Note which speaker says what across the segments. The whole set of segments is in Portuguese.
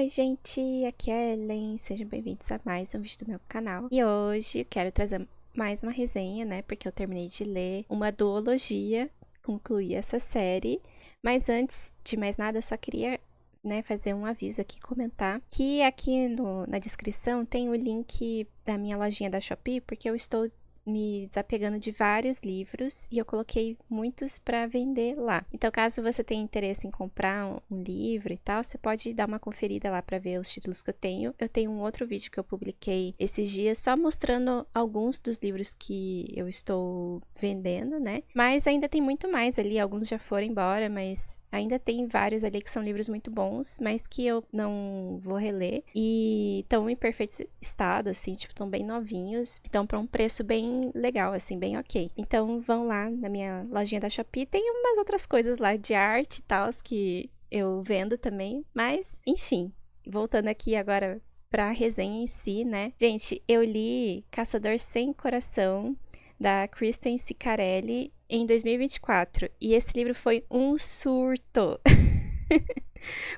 Speaker 1: Oi gente, aqui é Ellen, sejam bem-vindos a mais um vídeo do meu canal. E hoje eu quero trazer mais uma resenha, né, porque eu terminei de ler uma duologia, concluí essa série. Mas antes de mais nada, eu só queria, né, fazer um aviso aqui, comentar que aqui na descrição tem o link da minha lojinha da Shopee, porque eu estou me desapegando de vários livros e eu coloquei muitos para vender lá. Então, caso você tenha interesse em comprar um livro e tal, você pode dar uma conferida lá para ver os títulos que eu tenho. Eu tenho um outro vídeo que eu publiquei esses dias só mostrando alguns dos livros que eu estou vendendo, né? Mas ainda tem muito mais ali, alguns já foram embora, mas ainda tem vários ali que são livros muito bons, mas que eu não vou reler. E estão em perfeito estado, assim, tipo, estão bem novinhos. Então, para um preço bem legal, assim, bem ok. Então, vão lá na minha lojinha da Shopee. Tem umas outras coisas lá de arte e tal, que eu vendo também. Mas, enfim, voltando aqui agora pra resenha em si, né? Gente, eu li Caçador Sem Coração, da Kristen Ciccarelli, em 2024. E esse livro foi um surto.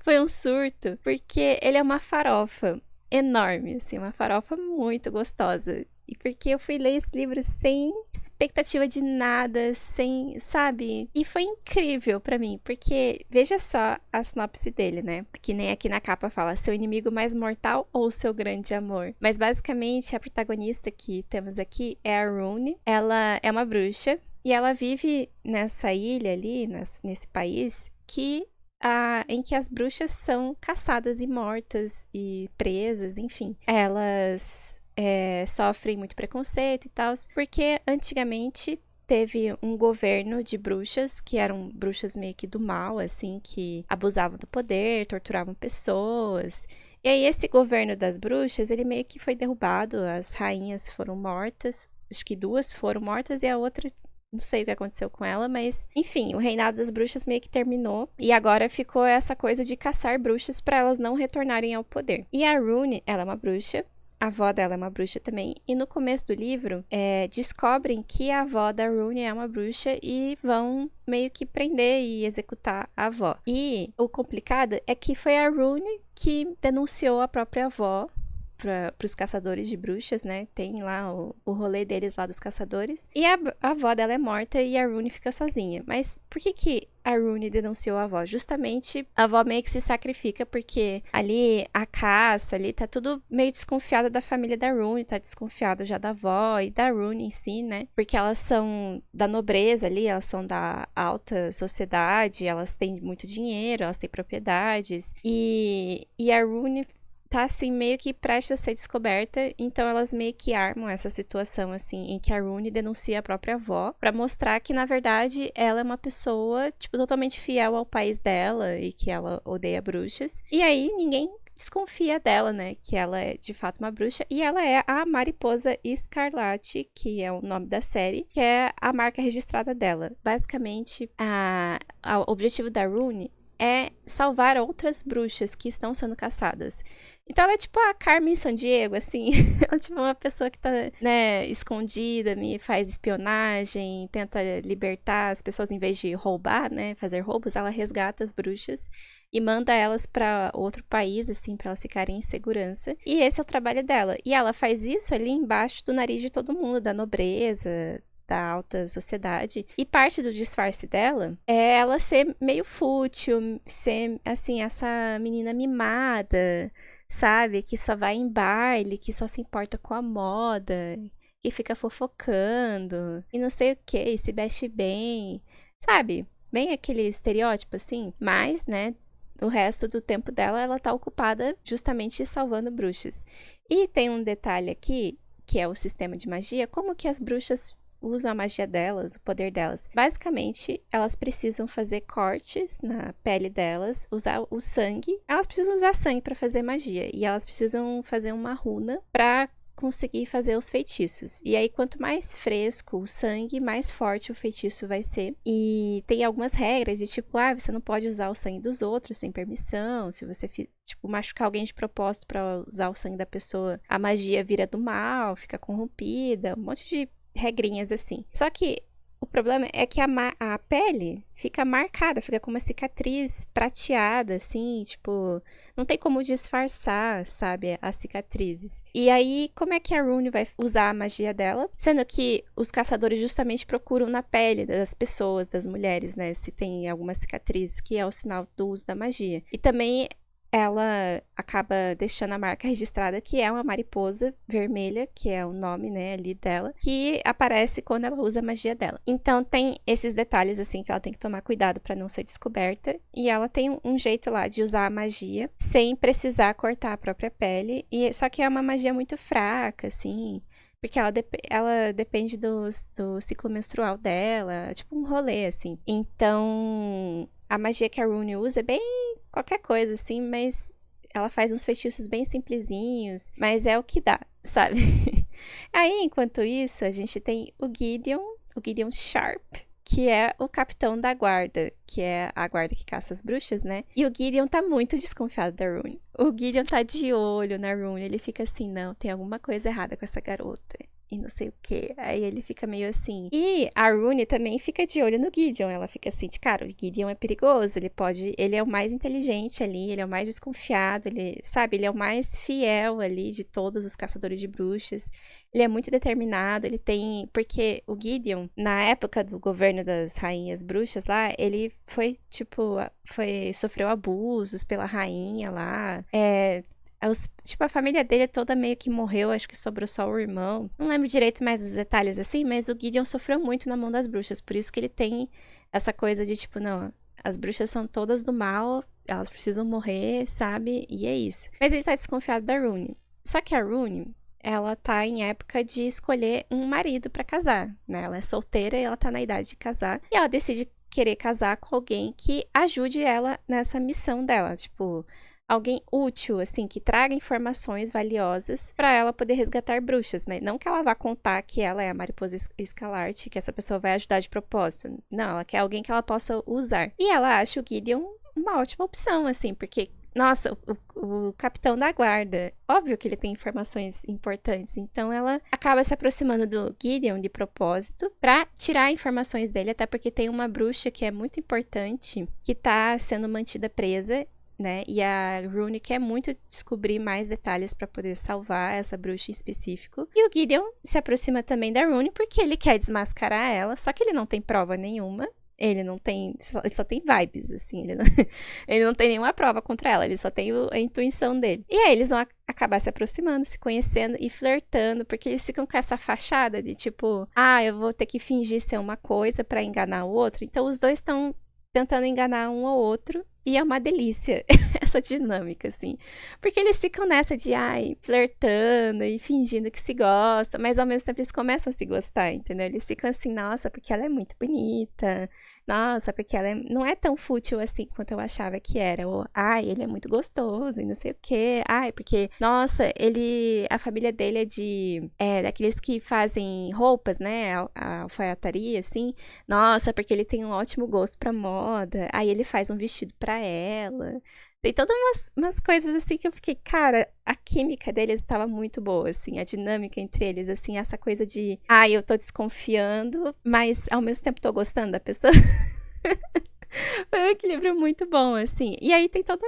Speaker 1: Foi um surto, porque ele é uma farofa enorme, assim, uma farofa muito gostosa. E porque eu fui ler esse livro sem expectativa de nada, sem, sabe? E foi incrível pra mim, porque veja só a sinopse dele, né? Que nem aqui na capa fala, seu inimigo mais mortal ou seu grande amor. Mas basicamente a protagonista que temos aqui é a Rune. Ela é uma bruxa e ela vive nessa ilha ali, nesse país, em que as bruxas são caçadas e mortas e presas, enfim. Elas sofrem muito preconceito e tal, porque antigamente teve um governo de bruxas, que eram bruxas meio que do mal, assim, que abusavam do poder, torturavam pessoas. E aí esse governo das bruxas, ele meio que foi derrubado, as rainhas foram mortas, acho que duas foram mortas e a outra não sei o que aconteceu com ela, mas enfim, o reinado das bruxas meio que terminou e agora ficou essa coisa de caçar bruxas para elas não retornarem ao poder. E a Rune, ela é uma bruxa, a avó dela é uma bruxa também, e no começo do livro descobrem que a avó da Rune é uma bruxa e vão meio que prender e executar a avó. E o complicado é que foi a Rune que denunciou a própria avó para os caçadores de bruxas, né? Tem lá o rolê deles lá dos caçadores. E a avó dela é morta e a Rune fica sozinha. Mas por que a Rune denunciou a avó? Justamente a avó meio que se sacrifica porque ali a caça, ali tá tudo meio desconfiada da família da Rune, tá desconfiada já da avó e da Rune em si, né? Porque elas são da nobreza ali, elas são da alta sociedade, elas têm muito dinheiro, elas têm propriedades. E a Rune tá, assim, meio que prestes a ser descoberta, então elas meio que armam essa situação, assim, em que a Rune denuncia a própria avó, pra mostrar que, na verdade, ela é uma pessoa, tipo, totalmente fiel ao país dela e que ela odeia bruxas. E aí, ninguém desconfia dela, né, que ela é, de fato, uma bruxa, e ela é a Mariposa Escarlate, que é o nome da série, que é a marca registrada dela. Basicamente, o objetivo da Rune é salvar outras bruxas que estão sendo caçadas. Então ela é tipo a Carmen Sandiego, assim. Ela é tipo uma pessoa que tá, né, escondida, me faz espionagem, tenta libertar as pessoas em vez de roubar, né, fazer roubos. Ela resgata as bruxas e manda elas para outro país, assim, para elas ficarem em segurança. E esse é o trabalho dela. E ela faz isso ali embaixo do nariz de todo mundo, da nobreza, da alta sociedade. E parte do disfarce dela é ela ser meio fútil, ser, assim, essa menina mimada, sabe? Que só vai em baile, que só se importa com a moda, que fica fofocando, e não sei o que, e se veste bem, sabe? Bem aquele estereótipo, assim. Mas, né, o resto do tempo dela, ela tá ocupada justamente salvando bruxas. E tem um detalhe aqui, que é o sistema de magia, como que as bruxas usam a magia delas, o poder delas. Basicamente, elas precisam fazer cortes na pele delas, usar o sangue. Elas precisam usar sangue para fazer magia. E elas precisam fazer uma runa para conseguir fazer os feitiços. E aí, quanto mais fresco o sangue, mais forte o feitiço vai ser. E tem algumas regras de tipo, você não pode usar o sangue dos outros sem permissão. Se você, tipo, machucar alguém de propósito para usar o sangue da pessoa, a magia vira do mal, fica corrompida, um monte de regrinhas assim. Só que o problema é que a pele fica marcada, fica com uma cicatriz prateada, assim, tipo, não tem como disfarçar, sabe, as cicatrizes. E aí, como é que a Rune vai usar a magia dela? Sendo que os caçadores justamente procuram na pele das pessoas, das mulheres, né, se tem alguma cicatriz, que é o sinal do uso da magia. E também ela acaba deixando a marca registrada, que é uma mariposa vermelha, que é o nome, né, ali dela, que aparece quando ela usa a magia dela. Então tem esses detalhes, assim, que ela tem que tomar cuidado para não ser descoberta, e ela tem um jeito lá de usar a magia sem precisar cortar a própria pele, e só que é uma magia muito fraca, assim, porque ela depende do ciclo menstrual dela, tipo um rolê, assim. Então, a magia que a Rune usa é bem qualquer coisa, assim, mas ela faz uns feitiços bem simplesinhos, mas é o que dá, sabe? Aí, enquanto isso, a gente tem o Gideon Sharp, que é o capitão da guarda, que é a guarda que caça as bruxas, né? E o Gideon tá muito desconfiado da Rune. O Gideon tá de olho na Rune, ele fica assim, não, tem alguma coisa errada com essa garota. E não sei o que. Aí ele fica meio assim. E a Rune também fica de olho no Gideon. Ela fica assim, de cara, o Gideon é perigoso. Ele é o mais inteligente ali, ele é o mais desconfiado, ele, sabe, ele é o mais fiel ali de todos os caçadores de bruxas. Ele é muito determinado, ele tem. Porque o Gideon, na época do governo das rainhas bruxas lá, ele foi, tipo, sofreu abusos pela rainha lá. Tipo, a família dele toda meio que morreu, acho que sobrou só o irmão. Não lembro direito mais os detalhes assim, mas o Gideon sofreu muito na mão das bruxas, por isso que ele tem essa coisa de tipo, não, as bruxas são todas do mal, elas precisam morrer, sabe? E é isso. Mas ele tá desconfiado da Rune. Só que a Rune, ela tá em época de escolher um marido pra casar, né? Ela é solteira e ela tá na idade de casar. E ela decide querer casar com alguém que ajude ela nessa missão dela, tipo, alguém útil, assim, que traga informações valiosas pra ela poder resgatar bruxas, mas não que ela vá contar que ela é a mariposa escalarte, que essa pessoa vai ajudar de propósito. Não, ela quer alguém que ela possa usar. E ela acha o Gideon uma ótima opção, assim, porque nossa, o capitão da guarda, óbvio que ele tem informações importantes, então ela acaba se aproximando do Gideon de propósito pra tirar informações dele, até porque tem uma bruxa que é muito importante, que tá sendo mantida presa, né? E a Rune quer muito descobrir mais detalhes pra poder salvar essa bruxa em específico. E o Gideon se aproxima também da Rune porque ele quer desmascarar ela, só que ele não tem prova nenhuma. Ele não tem. Ele só tem vibes, assim. Ele não tem nenhuma prova contra ela. Ele só tem a intuição dele. E aí eles vão acabar se aproximando, se conhecendo e flertando. Porque eles ficam com essa fachada de tipo, eu vou ter que fingir ser uma coisa pra enganar o outro. Então os dois estão tentando enganar um ao outro. E é uma delícia essa dinâmica, assim. Porque eles ficam nessa de, flertando e fingindo que se gostam, mas ao mesmo tempo eles começam a se gostar, entendeu? Eles ficam assim, nossa, porque ela é muito bonita, nossa, porque ela não é tão fútil assim quanto eu achava que era. Ou, ele é muito gostoso e não sei o quê. Porque, nossa, a família dele daqueles que fazem roupas, né? A alfaiataria, assim. Nossa, porque ele tem um ótimo gosto pra moda. Aí ele faz um vestido pra ela. Tem todas umas coisas assim que eu fiquei, cara, a química deles estava muito boa, assim, a dinâmica entre eles, assim, essa coisa de, eu tô desconfiando, mas ao mesmo tempo tô gostando da pessoa. Foi um equilíbrio muito bom, assim. E aí tem todo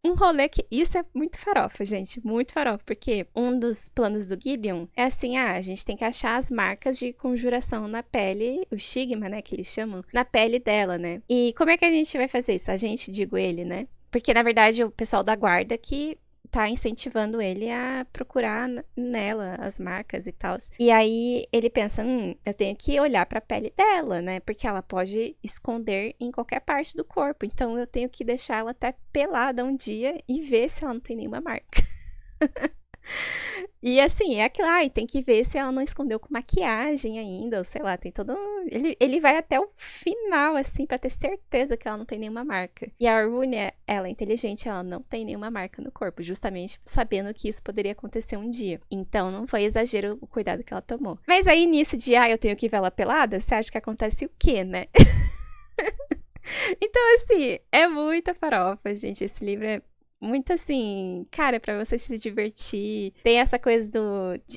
Speaker 1: um rolê que... Isso é muito farofa, gente. Muito farofa. Porque um dos planos do Gideon é assim, a gente tem que achar as marcas de conjuração na pele, o estigma, né, que eles chamam, na pele dela, né? E como é que a gente vai fazer isso? A gente, digo ele, né? Porque, na verdade, o pessoal da guarda que tá incentivando ele a procurar nela as marcas e tal. E aí ele pensa, eu tenho que olhar pra pele dela, né? Porque ela pode esconder em qualquer parte do corpo. Então eu tenho que deixar ela até pelada um dia e ver se ela não tem nenhuma marca. E assim, é aquilo, tem que ver se ela não escondeu com maquiagem ainda, ou sei lá, tem todo... Ele vai até o final, assim, pra ter certeza que ela não tem nenhuma marca. E a Rune, ela é inteligente, ela não tem nenhuma marca no corpo, justamente sabendo que isso poderia acontecer um dia. Então, não foi exagero o cuidado que ela tomou. Mas aí, nisso de, eu tenho que ver ela pelada, você acha que acontece o quê, né? Então, assim, é muita farofa, gente. Esse livro é muito assim, cara, pra você se divertir. Tem essa coisa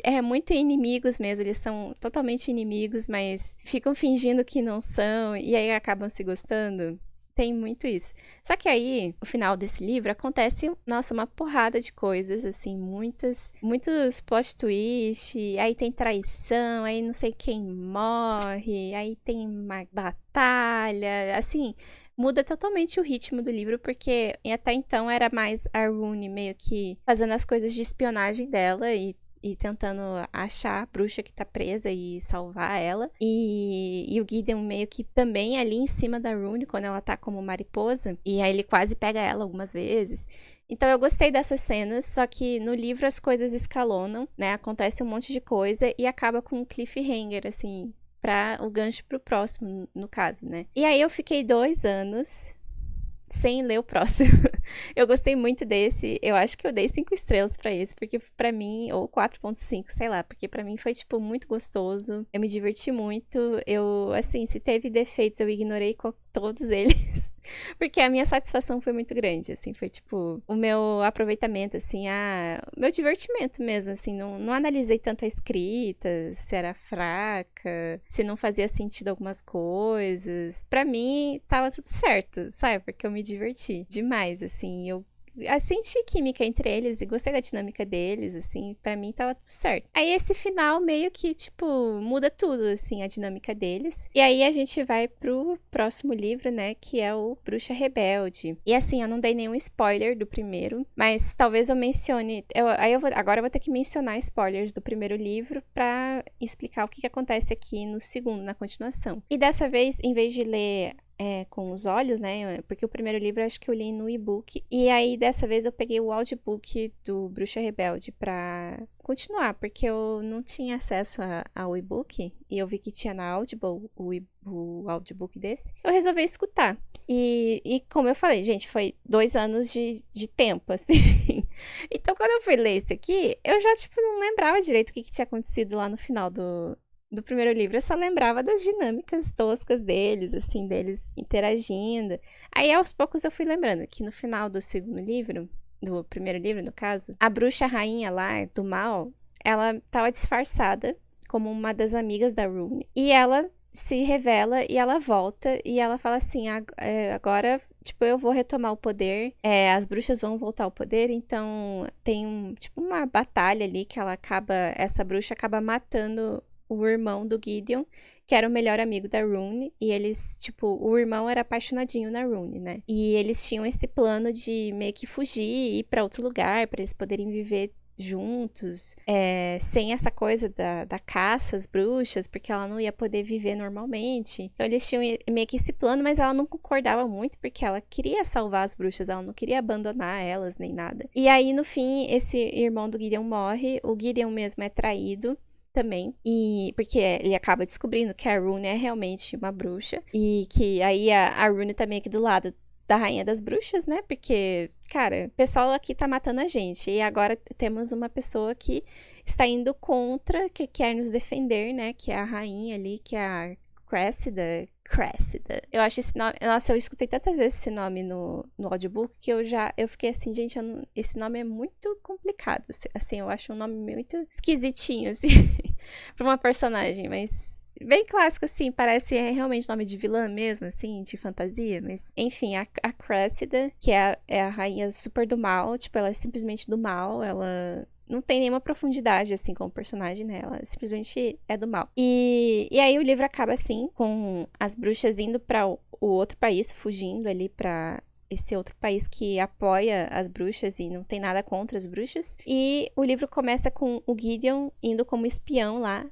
Speaker 1: é muito inimigos mesmo, eles são totalmente inimigos, mas ficam fingindo que não são, e aí acabam se gostando. Tem muito isso. Só que aí, no final desse livro, acontece, nossa, uma porrada de coisas, assim, muitos plot twist, aí tem traição, aí não sei quem morre, aí tem uma batalha, assim, muda totalmente o ritmo do livro, porque até então era mais a Rune meio que fazendo as coisas de espionagem dela e tentando achar a bruxa que tá presa e salvar ela. E o Gideon meio que também ali em cima da Rune, quando ela tá como mariposa. E aí ele quase pega ela algumas vezes. Então eu gostei dessas cenas, só que no livro as coisas escalonam, né? Acontece um monte de coisa e acaba com um cliffhanger, assim, pra o gancho pro próximo, no caso, né? E aí eu fiquei 2 anos sem ler o próximo. Eu gostei muito desse. Eu acho que eu dei 5 estrelas pra esse, porque pra mim, ou 4.5, sei lá, porque pra mim foi, tipo, muito gostoso. Eu me diverti muito. Eu, assim, se teve defeitos, eu ignorei todos eles. Porque a minha satisfação foi muito grande, assim, foi tipo, o meu aproveitamento, assim, o meu divertimento mesmo, assim, não analisei tanto a escrita, se era fraca, se não fazia sentido algumas coisas. Pra mim, tava tudo certo, sabe? Porque eu me diverti demais, assim, eu senti química entre eles e gostei da dinâmica deles, assim, pra mim tava tudo certo. Aí esse final meio que, tipo, muda tudo, assim, a dinâmica deles. E aí a gente vai pro próximo livro, né, que é o Bruxa Rebelde. E assim, eu não dei nenhum spoiler do primeiro, mas talvez eu mencione... agora eu vou ter que mencionar spoilers do primeiro livro pra explicar o que acontece aqui no segundo, na continuação. E dessa vez, em vez de ler com os olhos, né? Porque o primeiro livro eu acho que eu li no e-book. E aí, dessa vez, eu peguei o audiobook do Bruxa Rebelde pra continuar, porque eu não tinha acesso ao e-book. E eu vi que tinha na Audible o audiobook desse. Eu resolvi escutar. E como eu falei, gente, foi 2 anos de tempo, assim. Então, quando eu fui ler esse aqui, eu já, tipo, não lembrava direito o que tinha acontecido lá no final do primeiro livro. Eu só lembrava das dinâmicas toscas deles, assim, deles interagindo. Aí, aos poucos, eu fui lembrando que no final do segundo livro, do primeiro livro, no caso, a bruxa rainha lá, do mal, ela tava disfarçada como uma das amigas da Rune. E ela se revela e ela volta e ela fala assim, agora, tipo, eu vou retomar o poder, as bruxas vão voltar ao poder, então tem tipo uma batalha ali que essa bruxa acaba matando o irmão do Gideon, que era o melhor amigo da Rune, e eles, tipo, o irmão era apaixonadinho na Rune, né? E eles tinham esse plano de meio que fugir e ir pra outro lugar, pra eles poderem viver juntos, sem essa coisa da caça às bruxas, porque ela não ia poder viver normalmente. Então eles tinham meio que esse plano, mas ela não concordava muito, porque ela queria salvar as bruxas, ela não queria abandonar elas nem nada. E aí, no fim, esse irmão do Gideon morre, o Gideon mesmo é traído também, e porque ele acaba descobrindo que a Rune é realmente uma bruxa, e que aí a Rune tá meio que do lado da rainha das bruxas, né, porque, cara, o pessoal aqui tá matando a gente, e agora temos uma pessoa que está indo contra, que quer nos defender, né, que é a rainha ali, que é a Cressida. Eu acho esse nome... Nossa, eu escutei tantas vezes esse nome no audiobook que eu fiquei assim, gente, esse nome é muito complicado. Assim, eu acho um nome muito esquisitinho, assim, pra uma personagem, mas... Bem clássico, assim, parece realmente nome de vilã mesmo, assim, de fantasia, mas... Enfim, a Cressida, que é a rainha super do mal, tipo, ela é simplesmente do mal, ela... Não tem nenhuma profundidade, assim, como personagem, né? Ela simplesmente é do mal. E aí o livro acaba, assim, com as bruxas indo pra o outro país, fugindo ali pra esse outro país que apoia as bruxas e não tem nada contra as bruxas. E o livro começa com o Gideon indo como espião lá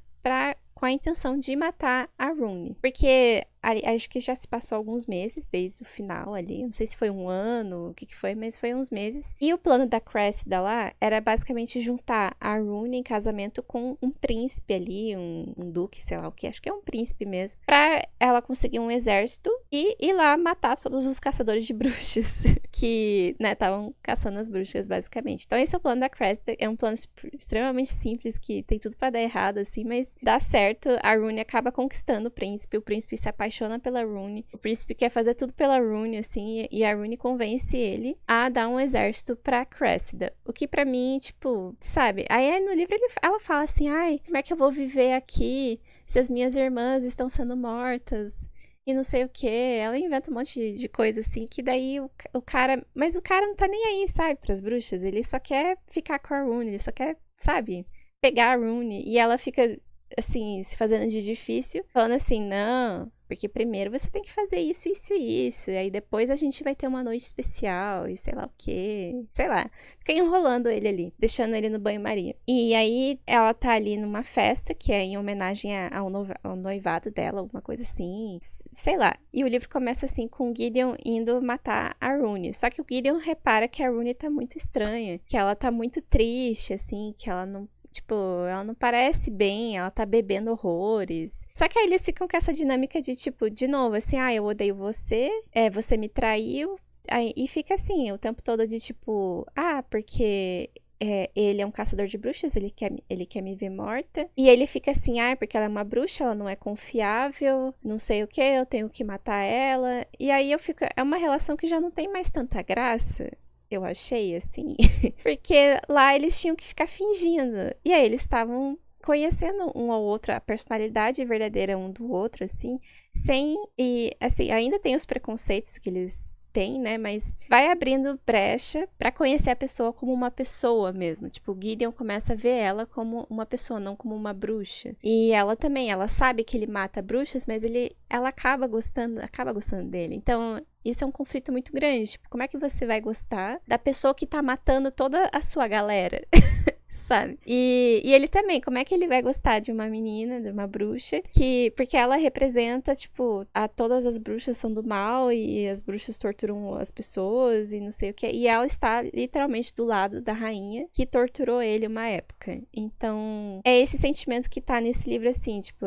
Speaker 1: com a intenção de matar a Rune. Porque acho que já se passou alguns meses desde o final ali. Não sei se foi 1 ano, o que foi, mas foi uns meses. E o plano da Cressida lá era basicamente juntar a Rune em casamento com um príncipe ali, um duque, sei lá o que. Acho que é um príncipe mesmo. Pra ela conseguir um exército e ir lá matar todos os caçadores de bruxas. Que, né, estavam caçando as bruxas, basicamente. Então esse é o plano da Cressida. É um plano extremamente simples, que tem tudo pra dar errado, assim, mas dá certo. A Rune acaba conquistando o príncipe se apaixona apaixona pela Rune. O príncipe quer fazer tudo pela Rune, assim, e a Rune convence ele a dar um exército pra Cressida. O que pra mim, tipo, sabe? Aí no livro ela fala assim, ai, como é que eu vou viver aqui se as minhas irmãs estão sendo mortas? E não sei o que. Ela inventa um monte de coisa assim, que daí o cara... Mas o cara não tá nem aí, sabe, pras bruxas. Ele só quer ficar com a Rune, ele só quer, sabe, pegar a Rune. E ela fica, assim, se fazendo de difícil, falando assim, não... Porque primeiro você tem que fazer isso, isso e isso. E aí depois a gente vai ter uma noite especial e sei lá o quê. Sei lá. Fica enrolando ele ali, deixando ele no banho-maria. E aí ela tá ali numa festa, que é em homenagem ao noivado dela, alguma coisa assim. Sei lá. E o livro começa assim com o Gideon indo matar a Rune. Só que o Gideon repara que a Rune tá muito estranha. Que ela tá muito triste, assim. Que ela não... Tipo, ela não parece bem, ela tá bebendo horrores. Só que aí eles ficam com essa dinâmica de, tipo, de novo, assim, ah, eu odeio você, você me traiu. Aí, e fica assim, o tempo todo de, tipo, ah, porque ele é um caçador de bruxas, ele quer me ver morta. E ele fica assim, ah, porque ela é uma bruxa, ela não é confiável, não sei o que, eu tenho que matar ela. E aí eu fico, é uma relação que já não tem mais tanta graça. Eu achei, assim, porque lá eles tinham que ficar fingindo. E aí eles estavam conhecendo um ao outro, a personalidade verdadeira um do outro, assim, sem... E, assim, ainda tem os preconceitos que eles têm, né? Mas vai abrindo brecha pra conhecer a pessoa como uma pessoa mesmo. Tipo, o Gideon começa a ver ela como uma pessoa, não como uma bruxa. E ela também, ela sabe que ele mata bruxas, mas ela acaba gostando dele. Então... Isso é um conflito muito grande. Tipo, como é que você vai gostar da pessoa que tá matando toda a sua galera? Sabe? E ele também, como é que ele vai gostar de uma menina, de uma bruxa, porque ela representa, tipo, todas as bruxas são do mal e as bruxas torturam as pessoas e não sei o que. E ela está literalmente do lado da rainha que torturou ele uma época. Então, é esse sentimento que tá nesse livro, assim, tipo,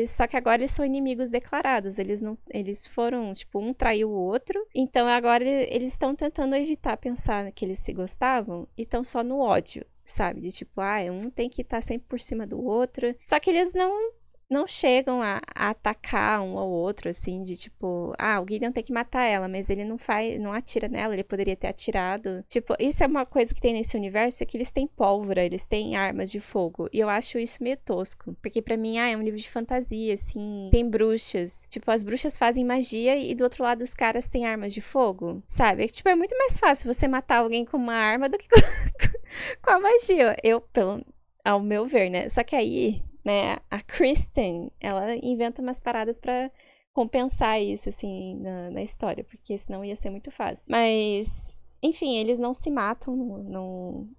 Speaker 1: só que agora eles são inimigos declarados. Eles foram, tipo, um traiu o outro. Então, agora eles estão tentando evitar pensar que eles se gostavam e estão só no ódio. Sabe? De tipo, um tem que estar sempre por cima do outro. Só que eles não chegam a atacar um ao outro, assim, de tipo, o Gideon tem que matar ela, mas ele não atira nela, ele poderia ter atirado. Tipo, isso é uma coisa que tem nesse universo, é que eles têm pólvora, eles têm armas de fogo, e eu acho isso meio tosco, porque pra mim, é um livro de fantasia, assim, tem bruxas, tipo, as bruxas fazem magia e do outro lado os caras têm armas de fogo, sabe? Tipo, é muito mais fácil você matar alguém com uma arma do que com a magia, ao meu ver, né? Só que aí... Né, a Kristen, ela inventa umas paradas pra compensar isso, assim, na história, porque senão ia ser muito fácil. Mas, enfim, eles não se matam,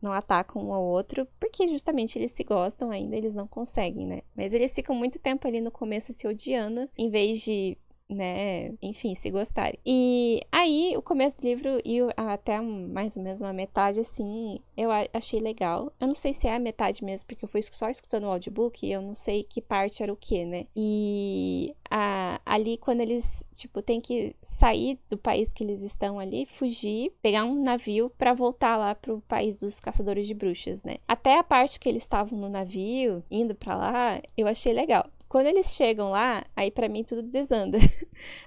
Speaker 1: não atacam um ao outro, porque justamente eles se gostam ainda, eles não conseguem, né? Mas eles ficam muito tempo ali no começo se odiando, em vez de... né, enfim, se gostarem. E aí, o começo do livro e até mais ou menos uma metade, assim, eu achei legal. Eu não sei se é a metade mesmo, porque eu fui só escutando o audiobook e eu não sei que parte era o que, né? E ali, quando eles, tipo, tem que sair do país que eles estão ali, fugir, pegar um navio pra voltar lá pro país dos caçadores de bruxas, né? Até a parte que eles estavam no navio, indo pra lá, eu achei legal. Quando eles chegam lá, aí pra mim tudo desanda.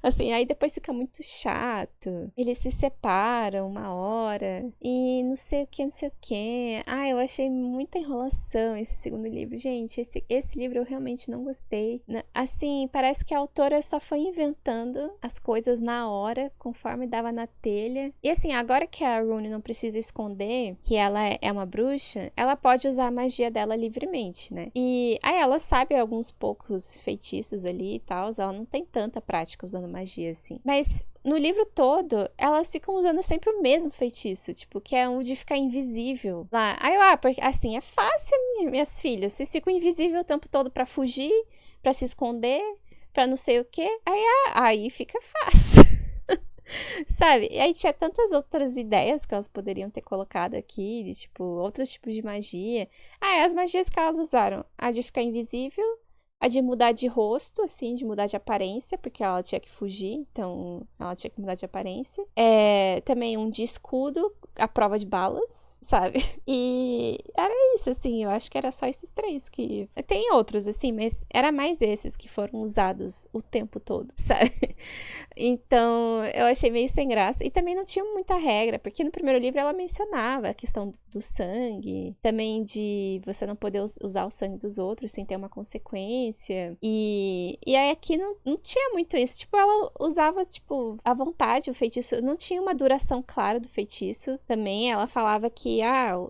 Speaker 1: Assim, aí depois fica muito chato. Eles se separam uma hora e não sei o que, não sei o que. Eu achei muita enrolação esse segundo livro. Gente, esse livro eu realmente não gostei. Assim, parece que a autora só foi inventando as coisas na hora, conforme dava na telha. E assim, agora que a Rune não precisa esconder que ela é uma bruxa, ela pode usar a magia dela livremente, né? E aí ela sabe alguns poucos feitiços ali e tal, ela não tem tanta prática usando magia assim. Mas no livro todo, elas ficam usando sempre o mesmo feitiço, tipo, que é um de ficar invisível lá. Porque assim, é fácil, minhas filhas, vocês ficam invisível o tempo todo pra fugir, pra se esconder, pra não sei o quê. Aí fica fácil. Sabe? E aí tinha tantas outras ideias que elas poderiam ter colocado aqui, de, tipo, outros tipos de magia. As magias que elas usaram, a de ficar invisível, A de mudar de rosto, assim, de mudar de aparência, porque ela tinha que fugir, então ela tinha que mudar de aparência. Também um de escudo, a prova de balas, sabe? E era isso, assim, eu acho que era só esses 3 que... Tem outros, assim, mas era mais esses que foram usados o tempo todo, sabe? Então, eu achei meio sem graça. E também não tinha muita regra, porque no primeiro livro ela mencionava a questão do sangue, também de você não poder usar o sangue dos outros sem ter uma consequência. E aí aqui não tinha muito isso. Tipo, ela usava, tipo, à vontade o feitiço. Não tinha uma duração clara do feitiço. Também ela falava que,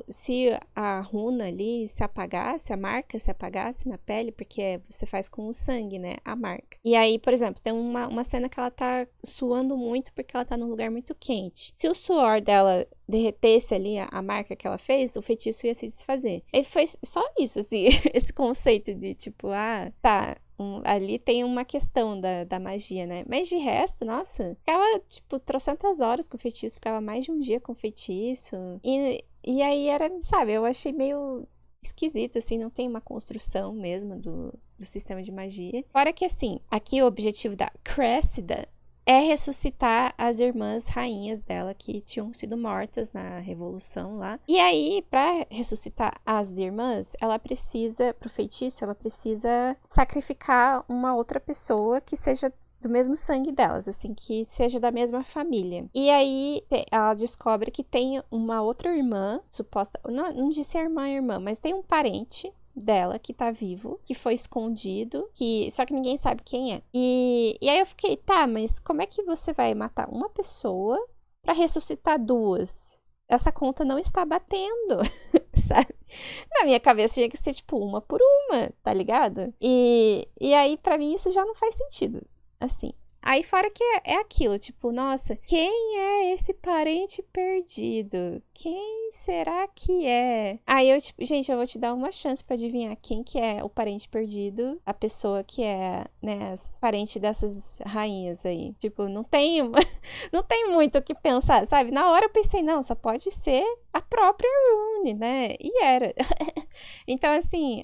Speaker 1: se a runa ali se apagasse, a marca se apagasse na pele, porque você faz com o sangue, né? A marca. E aí, por exemplo, tem uma cena que ela tá suando muito porque ela tá num lugar muito quente. Se o suor dela derretesse ali a marca que ela fez, o feitiço ia se desfazer. E foi só isso, assim, esse conceito de tipo, ali tem uma questão da magia, né? Mas de resto, nossa, ficava, tipo, trocentas horas com o feitiço, ficava mais de um dia com o feitiço. E aí era, sabe, eu achei meio esquisito, assim, não tem uma construção mesmo do sistema de magia. Fora que, assim, aqui o objetivo da Cressida é ressuscitar as irmãs rainhas dela que tinham sido mortas na revolução lá. E aí, pra ressuscitar as irmãs, pro feitiço, ela precisa sacrificar uma outra pessoa que seja do mesmo sangue delas, assim, que seja da mesma família. E aí, ela descobre que tem uma outra irmã, suposta... Não disse a irmã, mas tem um parente dela que tá vivo, que foi escondido, só que ninguém sabe quem é. E aí eu fiquei, mas como é que você vai matar uma pessoa pra ressuscitar 2? Essa conta não está batendo, sabe? Na minha cabeça tinha que ser, tipo, uma por uma, tá ligado? E aí, pra mim, isso já não faz sentido, assim. Aí fora que é aquilo, tipo, nossa, quem é esse parente perdido? Quem será que é? Aí eu, tipo, gente, eu vou te dar uma chance pra adivinhar quem que é o parente perdido, a pessoa que é, né, parente dessas rainhas aí. Tipo, não tem muito o que pensar, sabe? Na hora eu pensei, não, só pode ser a própria Rune, né? E era. Então, assim,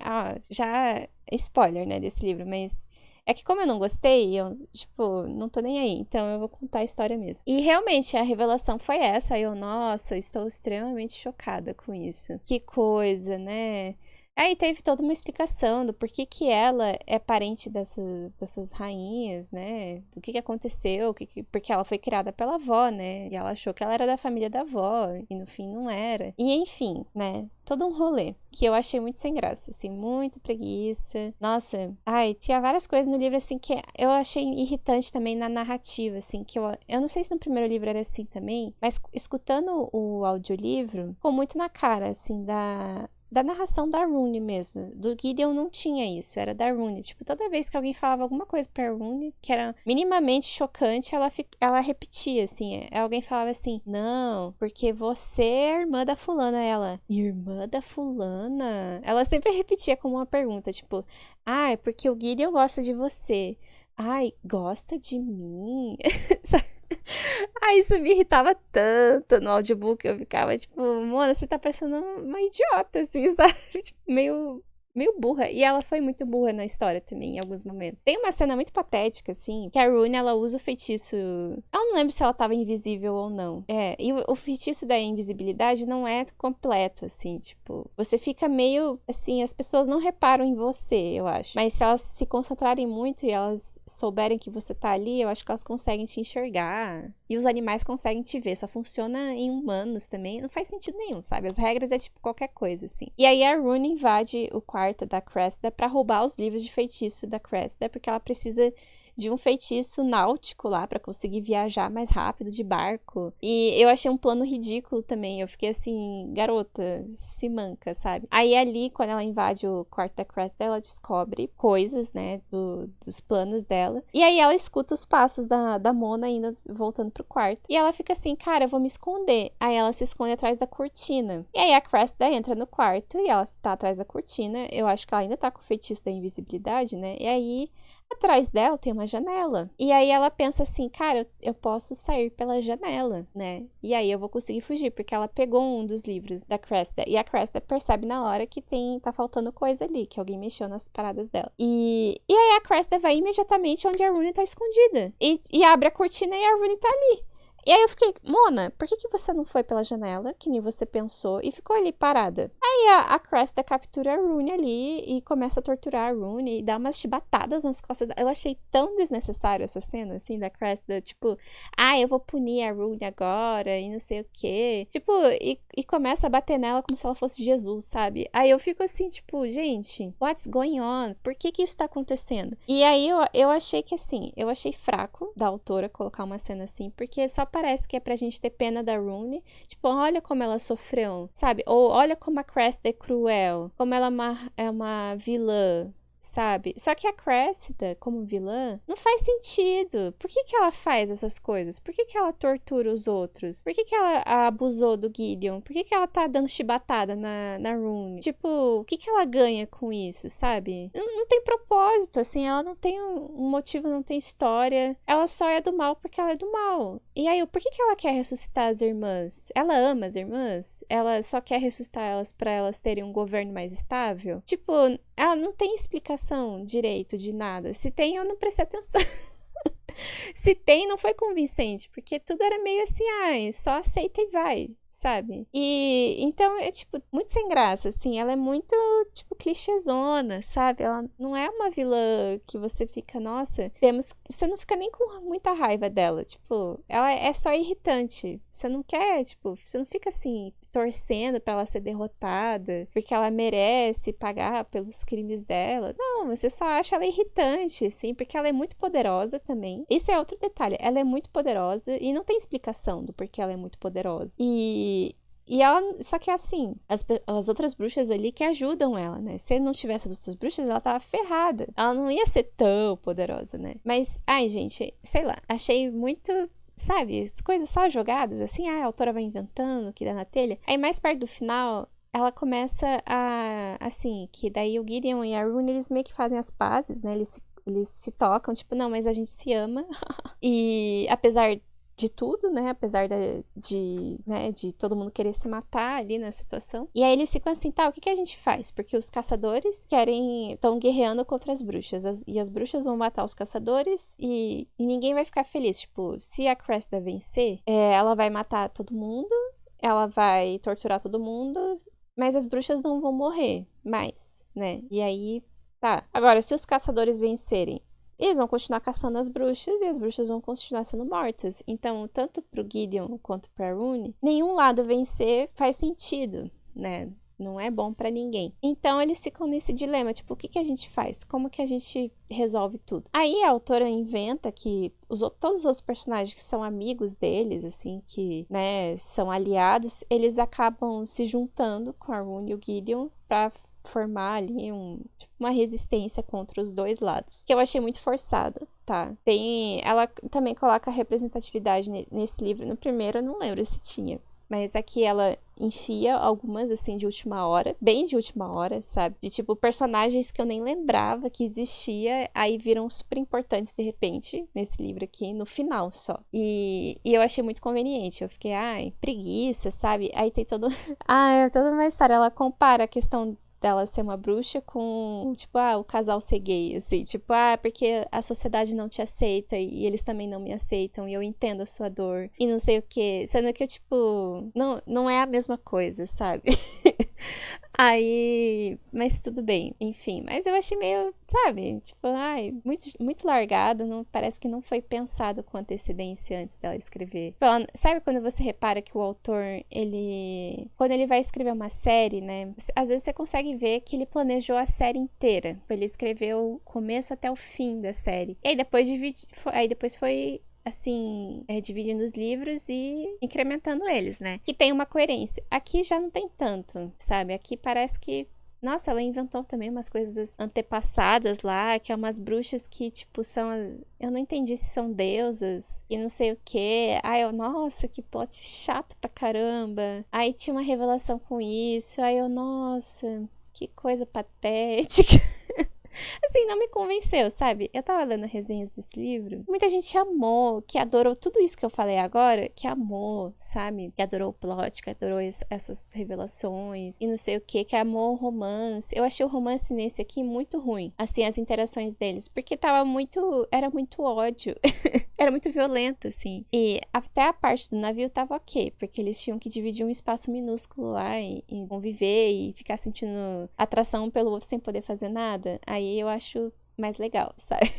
Speaker 1: já spoiler, né, desse livro, mas... É que como eu não gostei, eu, tipo, não tô nem aí. Então eu vou contar a história mesmo. E realmente a revelação foi essa. Aí eu, nossa, estou extremamente chocada com isso. Que coisa, né? Aí teve toda uma explicação do porquê que ela é parente dessas rainhas, né? Do que aconteceu, porque ela foi criada pela avó, né? E ela achou que ela era da família da avó, e no fim não era. E enfim, né? Todo um rolê que eu achei muito sem graça, assim, muita preguiça. Nossa, tinha várias coisas no livro, assim, que eu achei irritante também na narrativa, assim, que eu não sei se no primeiro livro era assim também, mas escutando o audiolivro, ficou muito na cara, assim, da narração da Rune mesmo. Do Gideon não tinha isso, era da Rune. Tipo, toda vez que alguém falava alguma coisa pra Rune, que era minimamente chocante, ela repetia, assim. Alguém falava assim, não, porque você é a irmã da fulana. Ela, irmã da fulana? Ela sempre repetia como uma pergunta, tipo, é porque o Gideon gosta de você. Ai, gosta de mim? Isso me irritava tanto no audiobook. Eu ficava tipo, mano, você tá parecendo uma idiota, assim, sabe? Tipo, meio burra. E ela foi muito burra na história também, em alguns momentos. Tem uma cena muito patética, assim, que a Rune, ela usa o feitiço... Eu não lembro se ela tava invisível ou não. E o feitiço da invisibilidade não é completo, assim, tipo... Você fica meio, assim, as pessoas não reparam em você, eu acho. Mas se elas se concentrarem muito e elas souberem que você tá ali, eu acho que elas conseguem te enxergar. E os animais conseguem te ver. Só funciona em humanos também. Não faz sentido nenhum, sabe? As regras é tipo qualquer coisa, assim. E aí a Rune invade o quarto da Cressida pra roubar os livros de feitiço da Cressida, porque ela precisa de um feitiço náutico lá pra conseguir viajar mais rápido de barco. E eu achei um plano ridículo também. Eu fiquei assim, garota, se manca, sabe? Aí ali, quando ela invade o quarto da Cressida, ela descobre coisas, né, dos planos dela. E aí ela escuta os passos da Mona indo, voltando pro quarto. E ela fica assim, cara, eu vou me esconder. Aí ela se esconde atrás da cortina. E aí a Cressida entra no quarto e ela tá atrás da cortina. Eu acho que ela ainda tá com o feitiço da invisibilidade, né? E aí Atrás dela tem uma janela. E aí ela pensa assim, cara, eu posso sair pela janela, né? E aí eu vou conseguir fugir, porque ela pegou um dos livros da Cressida. E a Cressida percebe na hora que tá faltando coisa ali, que alguém mexeu nas paradas dela. E aí a Cressida vai imediatamente onde a Rooney tá escondida. E abre a cortina e a Rooney tá ali. E aí eu fiquei, Mona, por que você não foi pela janela, que nem você pensou, e ficou ali parada? Aí a Cressida captura a Rooney ali e começa a torturar a Rooney e dá umas chibatadas nas costas. Eu achei tão desnecessário essa cena, assim, da Cressida, tipo, eu vou punir a Rooney agora e não sei o quê. Tipo, e começa a bater nela como se ela fosse Jesus, sabe? Aí eu fico assim, tipo, gente, what's going on? Por que isso tá acontecendo? E aí eu achei que, assim, eu achei fraco da autora colocar uma cena assim, porque só parece que é pra gente ter pena da Rooney. Tipo, olha como ela sofreu, sabe? Ou olha como a Cressida é cruel, como ela é uma vilã, sabe? Só que a Cressida, como vilã, não faz sentido. Por que ela faz essas coisas? Por que ela tortura os outros? Por que ela abusou do Gideon? Por que ela tá dando chibatada na Rooney? Tipo, o que ela ganha com isso, sabe? Não tem propósito, assim, ela não tem um motivo, não tem história. Ela só é do mal porque ela é do mal. E aí, por que ela quer ressuscitar as irmãs? Ela ama as irmãs? Ela só quer ressuscitar elas pra elas terem um governo mais estável? Tipo, ela não tem explicação direito de nada. Se tem, eu não prestei atenção. Se tem, não foi convincente, porque tudo era meio assim, só aceita e vai, sabe? E então é, tipo, muito sem graça, assim. Ela é muito, tipo, clichêzona, sabe? Ela não é uma vilã que você fica, nossa, você não fica nem com muita raiva dela. Tipo, ela é só irritante. Você não quer, tipo, você não fica assim, torcendo pra ela ser derrotada, porque ela merece pagar pelos crimes dela. Não, você só acha ela irritante, assim, porque ela é muito poderosa também. Isso é outro detalhe, ela é muito poderosa e não tem explicação do porquê ela é muito poderosa. E ela, só que assim, as outras bruxas ali que ajudam ela, né? Se não tivesse as outras bruxas, ela tava ferrada. Ela não ia ser tão poderosa, né? Mas, gente, sei lá, achei muito, sabe, as coisas só jogadas, assim, a autora vai inventando, que dá na telha. Aí mais perto do final, ela começa assim, que daí o Gideon e a Rooney, eles meio que fazem as pazes, né? Eles se tocam, tipo, não, mas a gente se ama. E apesar de tudo, né? Apesar de todo mundo querer se matar ali na situação. E aí eles ficam assim, tá, o que a gente faz? Porque os caçadores estão guerreando contra as bruxas. E as bruxas vão matar os caçadores e ninguém vai ficar feliz. Tipo, se a Cressida vencer, ela vai matar todo mundo, ela vai torturar todo mundo, mas as bruxas não vão morrer mais, né? E aí, tá. Agora, se os caçadores vencerem, eles vão continuar caçando as bruxas e as bruxas vão continuar sendo mortas. Então, tanto pro Gideon quanto pra Rooney, nenhum lado vencer faz sentido, né? Não é bom pra ninguém. Então, eles ficam nesse dilema, tipo, o que a gente faz? Como que a gente resolve tudo? Aí, a autora inventa que todos os outros personagens que são amigos deles, assim, que, né, são aliados, eles acabam se juntando com a Rooney e o Gideon pra formar ali uma resistência contra os dois lados, que eu achei muito forçada, tá? Ela também coloca a representatividade nesse livro. No primeiro eu não lembro se tinha, mas aqui ela enfia algumas, assim, de última hora, bem de última hora, sabe? De, tipo, personagens que eu nem lembrava que existia, aí viram super importantes, de repente, nesse livro aqui, no final só. E eu achei muito conveniente. Eu fiquei, preguiça, sabe? Aí tem todo... é toda uma história. Ela compara a questão dela ser uma bruxa com, tipo, o casal ser gay, assim, tipo, porque a sociedade não te aceita e eles também não me aceitam e eu entendo a sua dor e não sei o quê, sendo que eu, tipo, não é a mesma coisa, sabe? Aí, mas tudo bem, enfim, mas eu achei meio, sabe, tipo, muito, muito largado, não, parece que não foi pensado com antecedência antes dela escrever. Sabe quando você repara que o autor, quando ele vai escrever uma série, né, às vezes você consegue ver que ele planejou a série inteira, ele escreveu o começo até o fim da série, e aí depois foi assim, dividindo os livros e incrementando eles, né? Que tem uma coerência. Aqui já não tem tanto, sabe? Aqui parece que... Nossa, ela inventou também umas coisas antepassadas lá, que é umas bruxas que, tipo, são... Eu não entendi se são deusas e não sei o quê. Nossa, que plot chato pra caramba. Aí tinha uma revelação com isso. Nossa, que coisa patética. Assim, não me convenceu, sabe? Eu tava lendo resenhas desse livro. Muita gente amou, que adorou tudo isso que eu falei agora, que amou, sabe? Que adorou o plot, que adorou essas revelações e não sei o que amou o romance. Eu achei o romance nesse aqui muito ruim. Assim, as interações deles, porque tava muito. Era muito ódio. Era muito violento, assim. E até a parte do navio tava ok, porque eles tinham que dividir um espaço minúsculo lá e conviver e ficar sentindo atração um pelo outro sem poder fazer nada. Aí eu acho mais legal, sabe?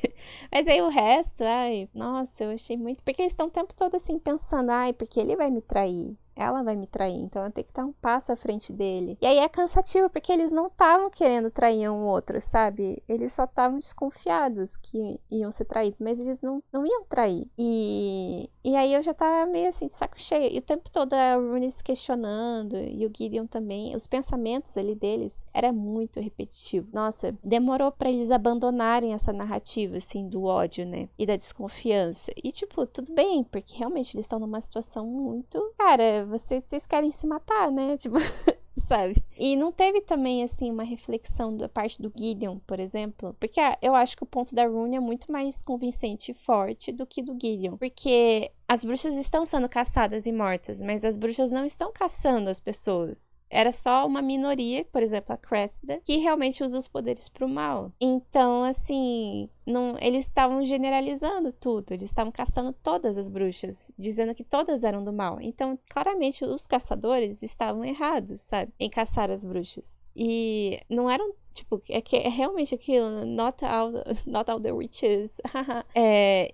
Speaker 1: Mas aí o resto, ai, nossa, eu achei muito. Porque eles estão o tempo todo assim pensando, ai, porque ele vai me trair. Ela vai me trair, então eu tenho que estar um passo à frente dele. E aí é cansativo, porque eles não estavam querendo trair um outro, sabe? Eles só estavam desconfiados que iam ser traídos, mas eles não iam trair. E aí eu já tava meio assim, de saco cheio. E o tempo todo a Rooney se questionando, e o Gideon também. Os pensamentos ali deles era muito repetitivo. Nossa, demorou pra eles abandonarem essa narrativa, assim, do ódio, né? E da desconfiança. E tipo, tudo bem, porque realmente eles estão numa situação muito... Cara, vocês querem se matar, né? Tipo, sabe? E não teve também, assim, uma reflexão da parte do Gideon, por exemplo. Porque eu acho que o ponto da Rooney é muito mais convincente e forte do que do Gideon. Porque as bruxas estão sendo caçadas e mortas, mas as bruxas não estão caçando as pessoas. Era só uma minoria, por exemplo, a Cressida, que realmente usa os poderes pro mal. Então, assim, não, eles estavam generalizando tudo. Eles estavam caçando todas as bruxas, dizendo que todas eram do mal. Então, claramente, os caçadores estavam errados, sabe? Em caçar as bruxas. E não eram, tipo, é realmente aquilo, not all the witches.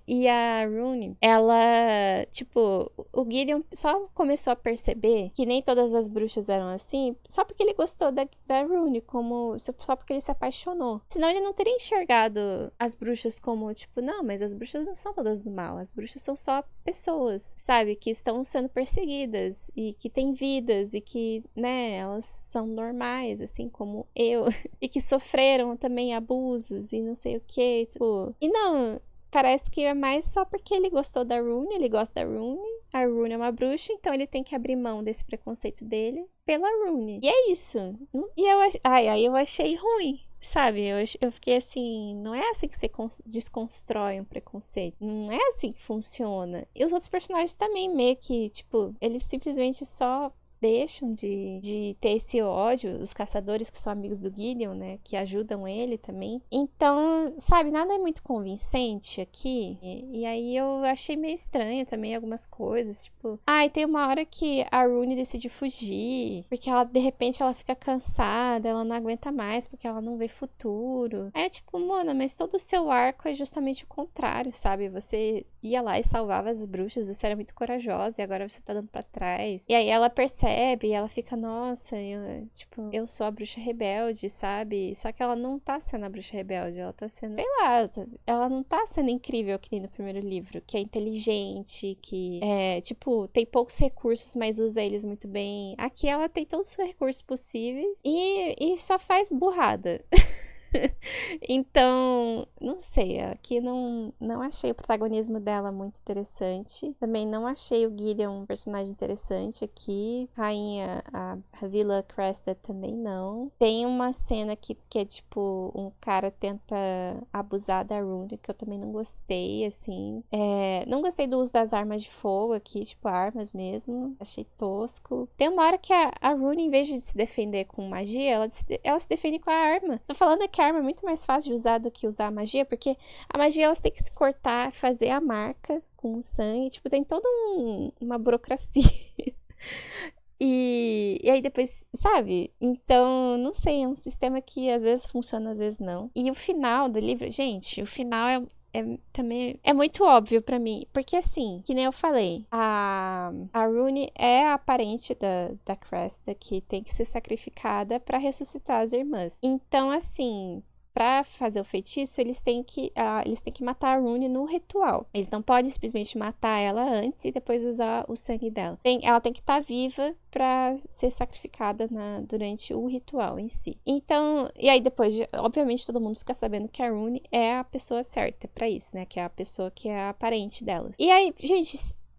Speaker 1: E a Rooney, ela, tipo, o Gideon só começou a perceber que nem todas as bruxas eram assim, só porque ele gostou da Rooney, só porque ele se apaixonou. Senão ele não teria enxergado as bruxas como, tipo, não, mas as bruxas não são todas do mal, as bruxas são só pessoas, sabe, que estão sendo perseguidas e que têm vidas e que, né, elas são normais, assim como eu, e que sofreram também abusos e não sei o que, tipo... E não, parece que é mais só porque ele gostou da Rooney, ele gosta da Rooney, a Rooney é uma bruxa, então ele tem que abrir mão desse preconceito dele pela Rooney. E é isso. E aí eu achei ruim. Sabe, eu fiquei assim, não é assim que você desconstrói um preconceito. Não é assim que funciona. E os outros personagens também meio que, tipo, eles simplesmente só deixam de ter esse ódio, os caçadores que são amigos do Gideon, né, que ajudam ele também. Então, sabe, nada é muito convincente aqui, e aí eu achei meio estranho também algumas coisas, tipo, e tem uma hora que a Rooney decide fugir, porque ela, de repente, ela fica cansada, ela não aguenta mais, porque ela não vê futuro. Aí é tipo, Mona, mas todo o seu arco é justamente o contrário, sabe? Você ia lá e salvava as bruxas, você era muito corajosa, e agora você tá dando pra trás. E aí ela percebe, e ela fica, nossa, eu sou a bruxa rebelde, sabe? Só que ela não tá sendo a bruxa rebelde, ela tá sendo, sei lá, ela não tá sendo incrível que nem no primeiro livro, que é inteligente, que tipo, tem poucos recursos, mas usa eles muito bem. Aqui ela tem todos os recursos possíveis e só faz burrada. Então, não sei, aqui não achei o protagonismo dela muito interessante. Também não achei o Gideon um personagem interessante aqui. A Vila Cresta também não. Tem uma cena que é tipo, um cara tenta abusar da Rooney, que eu também não gostei, assim. Não gostei do uso das armas de fogo aqui, tipo, armas mesmo. Achei tosco. Tem uma hora que a Rooney, em vez de se defender com magia, ela se defende com a arma. Tô falando que a arma é muito mais fácil de usar do que usar a magia, porque a magia elas têm que se cortar, fazer a marca com o sangue, tipo, tem toda uma burocracia. E aí depois, sabe? Então, não sei, é um sistema que às vezes funciona, às vezes não. E o final do livro, gente, o final também é muito óbvio pra mim, porque assim, que nem eu falei, a Rooney é a parente da Cresta que tem que ser sacrificada pra ressuscitar as irmãs. Então, assim, pra fazer o feitiço, eles têm que matar a Rooney no ritual. Eles não podem simplesmente matar ela antes e depois usar o sangue dela. Ela tem que estar viva pra ser sacrificada durante o ritual em si. Então, e aí depois, obviamente, todo mundo fica sabendo que a Rooney é a pessoa certa pra isso, né? Que é a pessoa que é a parente delas. E aí, gente,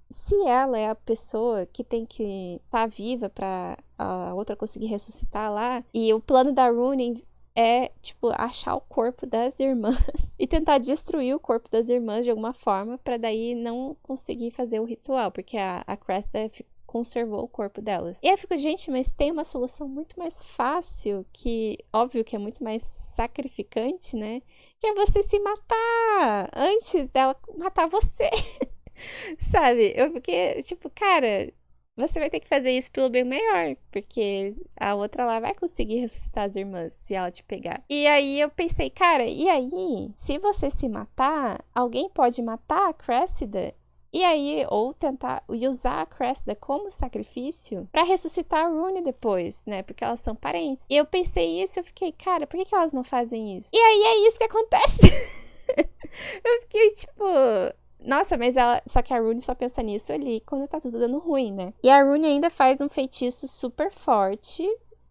Speaker 1: se ela é a pessoa que tem que estar viva pra a outra conseguir ressuscitar lá, e o plano da Rooney é, tipo, achar o corpo das irmãs e tentar destruir o corpo das irmãs de alguma forma pra daí não conseguir fazer o ritual, porque a Cressida conservou o corpo delas. E aí eu fico, gente, mas tem uma solução muito mais fácil, que, óbvio que é muito mais sacrificante, né? Que é você se matar antes dela matar você. Sabe? Eu fiquei, tipo, cara, você vai ter que fazer isso pelo bem maior, porque a outra lá vai conseguir ressuscitar as irmãs se ela te pegar. E aí eu pensei, cara, e aí, se você se matar, alguém pode matar a Cressida? E aí, ou tentar usar a Cressida como sacrifício pra ressuscitar a Rune depois, né? Porque elas são parentes. E eu pensei isso, eu fiquei, cara, por que elas não fazem isso? E aí é isso que acontece. Eu fiquei tipo, nossa, mas ela. Só que a Rune só pensa nisso ali quando tá tudo dando ruim, né? E a Rune ainda faz um feitiço super forte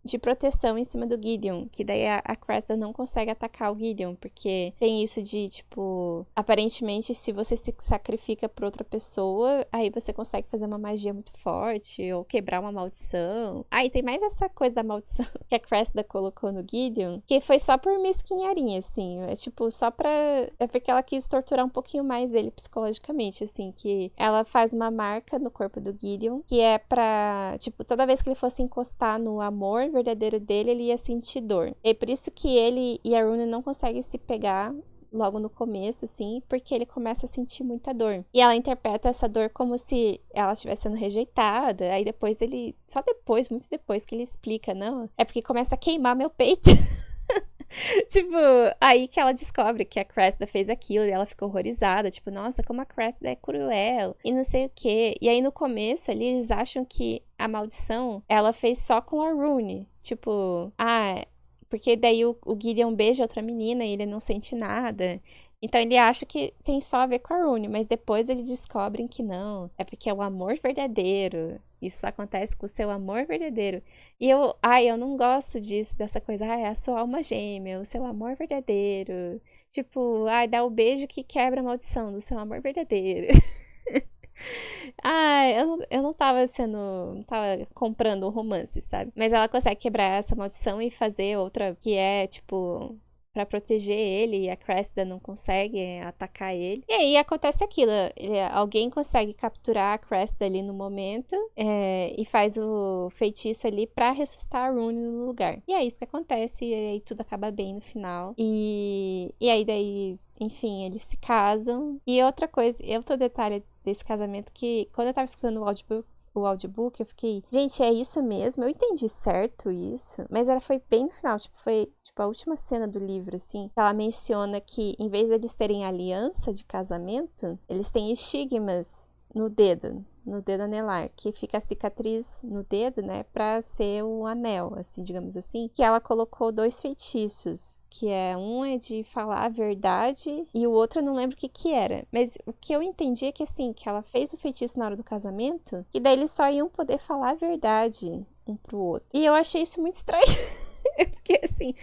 Speaker 1: de proteção em cima do Gideon, que daí a Cressida não consegue atacar o Gideon, porque tem isso de, tipo, aparentemente se você se sacrifica por outra pessoa, aí você consegue fazer uma magia muito forte, ou quebrar uma maldição. Aí tem mais essa coisa da maldição que a Cressida colocou no Gideon, que foi só por mesquinharia, assim, é tipo, só pra... é porque ela quis torturar um pouquinho mais ele psicologicamente, assim, que ela faz uma marca no corpo do Gideon, que é pra, tipo, toda vez que ele fosse encostar no amor verdadeiro dele, ele ia sentir dor. É por isso que ele e a Rune não conseguem se pegar logo no começo, assim, porque ele começa a sentir muita dor. E ela interpreta essa dor como se ela estivesse sendo rejeitada. Aí depois ele... só depois, muito depois, que ele explica, não, é porque começa a queimar meu peito. Tipo, aí que ela descobre que a Cressida fez aquilo e ela ficou horrorizada. Tipo, nossa, como a Cressida é cruel e não sei o quê. E aí no começo ali eles acham que a maldição ela fez só com a Rune. Tipo, porque daí o Gideon beija outra menina e ele não sente nada. Então ele acha que tem só a ver com a Rune, mas depois eles descobrem que não. É porque é o amor verdadeiro. Isso acontece com o seu amor verdadeiro. E eu não gosto disso, dessa coisa, é a sua alma gêmea, o seu amor verdadeiro. Tipo, dá o beijo que quebra a maldição do seu amor verdadeiro. Eu não tava não tava comprando o romance, sabe? Mas ela consegue quebrar essa maldição e fazer outra que é, tipo, pra proteger ele, e a Cressida não consegue atacar ele. E aí acontece aquilo, alguém consegue capturar a Cressida ali no momento, e faz o feitiço ali pra ressuscitar a Rune no lugar. E é isso que acontece, e aí tudo acaba bem no final. E aí daí, enfim, eles se casam. E outra coisa, outro detalhe desse casamento, que quando eu tava escutando o audiobook, eu fiquei, gente, é isso mesmo? Eu entendi certo isso, mas foi bem no final, tipo, foi tipo a última cena do livro, assim, que ela menciona que em vez de eles terem aliança de casamento, eles têm estigmas no dedo anelar, que fica a cicatriz no dedo, né, pra ser o anel, assim, digamos assim, que ela colocou 2 feitiços, que um é de falar a verdade e o outro eu não lembro o que era, mas o que eu entendi é que, assim, que ela fez o feitiço na hora do casamento, que daí eles só iam poder falar a verdade um pro outro, e eu achei isso muito estranho. Porque assim,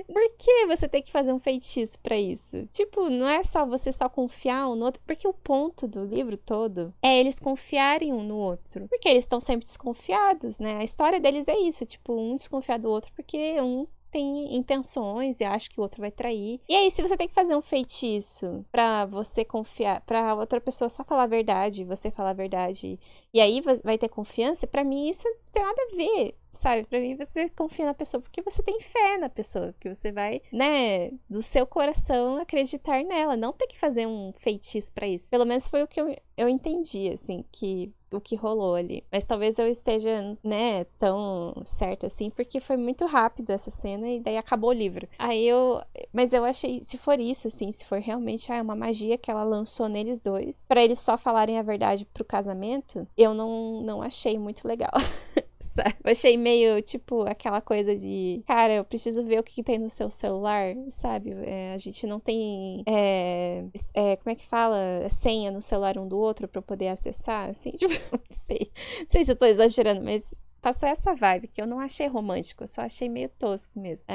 Speaker 1: por que você tem que fazer um feitiço pra isso? Tipo, não é só você só confiar um no outro, porque o ponto do livro todo é eles confiarem um no outro. Porque eles estão sempre desconfiados, né? A história deles é isso, tipo, um desconfiar do outro porque um tem intenções e acha que o outro vai trair. E aí, se você tem que fazer um feitiço pra você confiar, pra outra pessoa só falar a verdade, você falar a verdade, e aí vai ter confiança, pra mim isso não tem nada a ver, sabe? Pra mim você confia na pessoa porque você tem fé na pessoa, porque você vai, né, do seu coração acreditar nela, não ter que fazer um feitiço pra isso. Pelo menos foi o que eu entendi, assim, o que rolou ali. Mas talvez eu esteja, né, tão certa assim, porque foi muito rápido essa cena e daí acabou o livro. Mas eu achei, se for isso, assim, se for realmente uma magia que ela lançou neles dois, pra eles só falarem a verdade pro casamento, eu não achei muito legal. Sabe? Eu achei meio, tipo, aquela coisa de, cara, eu preciso ver o que tem no seu celular, sabe? A gente não tem, como é que fala? Senha no celular um do outro pra eu poder acessar, assim, tipo, não sei se eu tô exagerando, mas passou essa vibe, que eu não achei romântico, eu só achei meio tosco mesmo.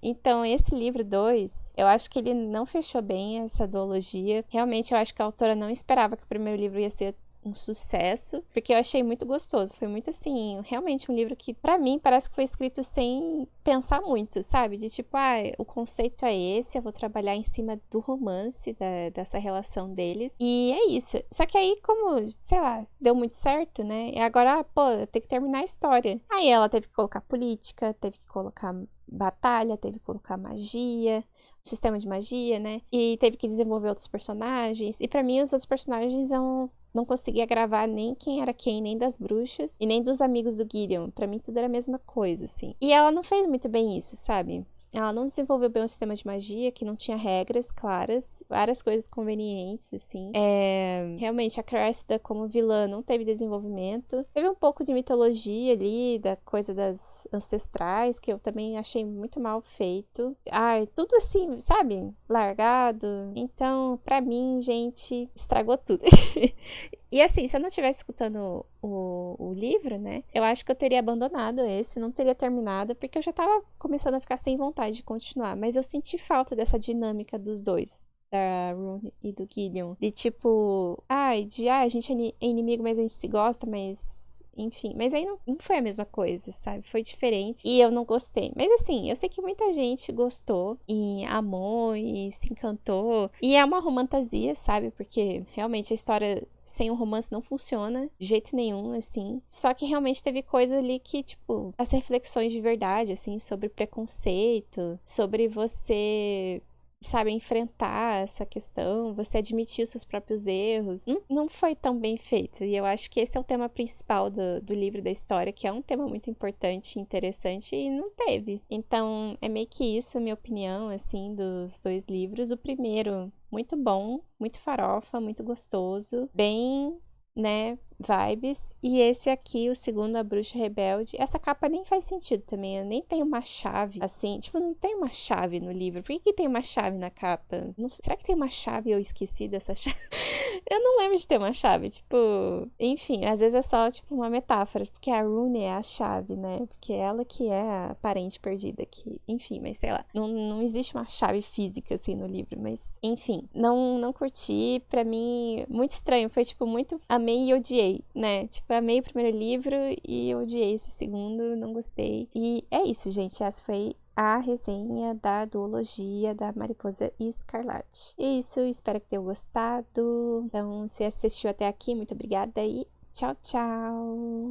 Speaker 1: Então, esse livro 2, eu acho que ele não fechou bem essa duologia. Realmente, eu acho que a autora não esperava que o primeiro livro ia ser um sucesso, porque eu achei muito gostoso. Foi muito assim, realmente um livro que, pra mim, parece que foi escrito sem pensar muito, sabe? De tipo, o conceito é esse, eu vou trabalhar em cima do romance, dessa relação deles. E é isso. Só que aí, como, sei lá, deu muito certo, né? E agora, pô, tem que terminar a história. Aí ela teve que colocar política, teve que colocar batalha, teve que colocar magia, sistema de magia, né? E teve que desenvolver outros personagens. E pra mim, os outros personagens eu não conseguia gravar nem quem era quem, nem das bruxas e nem dos amigos do Gideon. Pra mim, tudo era a mesma coisa, assim. E ela não fez muito bem isso, sabe? Ela não desenvolveu bem o sistema de magia, que não tinha regras claras, várias coisas convenientes, assim. Realmente, a Cressida como vilã não teve desenvolvimento. Teve um pouco de mitologia ali, da coisa das ancestrais, que eu também achei muito mal feito. Tudo assim, sabe? Largado. Então, pra mim, gente, estragou tudo. E assim, se eu não estivesse escutando o livro, né? Eu acho que eu teria abandonado esse, não teria terminado, porque eu já tava começando a ficar sem vontade de continuar. Mas eu senti falta dessa dinâmica dos dois. Da Rune e do Gideon. De tipo, a gente é inimigo, mas a gente se gosta, mas enfim, mas aí não foi a mesma coisa, sabe? Foi diferente e eu não gostei. Mas assim, eu sei que muita gente gostou e amou e se encantou. E é uma romantasia, sabe? Porque realmente a história sem um romance não funciona de jeito nenhum, assim. Só que realmente teve coisa ali que, tipo, as reflexões de verdade, assim, sobre preconceito, sobre você, sabe, enfrentar essa questão, você admitir os seus próprios erros. Não foi tão bem feito. E eu acho que esse é o tema principal do livro, da história, que é um tema muito importante e interessante, e não teve. Então, é meio que isso, a minha opinião, assim, dos dois livros. O primeiro, muito bom, muito farofa, muito gostoso, bem, né, vibes. E esse aqui, o segundo, A Bruxa Rebelde, essa capa nem faz sentido também. Eu nem tem uma chave, assim, tipo, não tem uma chave no livro. Por que tem uma chave na capa? Não, será que tem uma chave e eu esqueci dessa chave? Eu não lembro de ter uma chave, tipo, enfim, às vezes é só, tipo, uma metáfora, porque a Rune é a chave, né? Porque é ela que é a parente perdida aqui, enfim, mas sei lá, não existe uma chave física, assim, no livro, mas, enfim, não curti, pra mim, muito estranho, foi, tipo, muito amei e odiei, né? Tipo, amei o primeiro livro e odiei esse segundo, não gostei, e é isso, gente, essa foi a resenha da duologia da Mariposa Escarlate. É isso, espero que tenham gostado. Então, se assistiu até aqui, muito obrigada e tchau, tchau!